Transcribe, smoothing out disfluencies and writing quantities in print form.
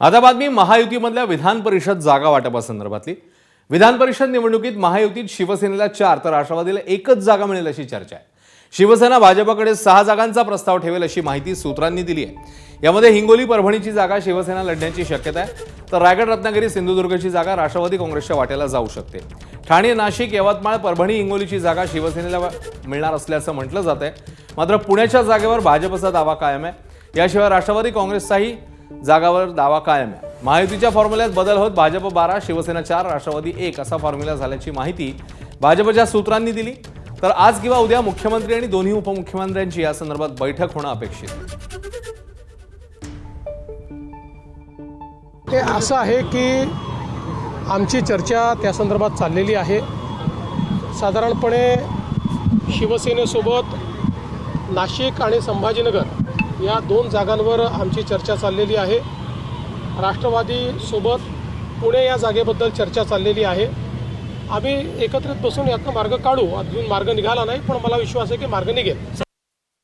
आता बातमी महायुतीमधल्या विधान परिषद जागा वाटपासंदर्भातली। विधान परिषद निवडणुकीत महायुतीत शिवसेनेला 4 तर राष्ट्रवादीला 1च जागा मिळेल अशी चर्चा आहे। शिवसेना भाजपकडे 6 जागांचा प्रस्ताव ठेवेल अशी माहिती सूत्रांनी दिली आहे। यामध्ये हिंगोली परभणीची जागा शिवसेना लढण्याची शक्यता आहे, तर रायगड रत्नागिरी सिंधुदुर्गची जागा राष्ट्रवादी काँग्रेसच्या वाट्याला जाऊ शकते। ठाणे नाशिक यवतमाळ परभणी हिंगोलीची जागा शिवसेनेला मिळणार असल्याचं म्हटलं जात आहे। मात्र पुण्याच्या जागेवर भाजपचा दावा कायम आहे। याशिवाय राष्ट्रवादी काँग्रेसचाही जागावर दावा कायम आहे। महायुतीच्या फॉर्म्युल्यात बदल होत भाजप 12 शिवसेना 4 राष्ट्रवादी 1 असा फॉर्म्युला झाल्याची माहिती भाजपच्या सूत्रांनी दिली। तर आज किंवा उद्या मुख्यमंत्री आणि दोन्ही उपमुख्यमंत्र्यांची या संदर्भात बैठक होणं अपेक्षित आहे। ते असं आहे की आमची चर्चा त्या संदर्भात चाललेली आहे। साधारणपणे शिवसेनेसोबत नाशिक आणि संभाजीनगर या 2 जागांवर आमची चर्चा चाललेली आहे। राष्ट्रवादीसोबत पुणे या जागेबद्दल चर्चा चाललेली आहे। आम्ही एकत्रित बसून यातनं मार्ग काढू। अजून मार्ग निघाला नाही, पण मला विश्वास आहे की मार्ग निघेल।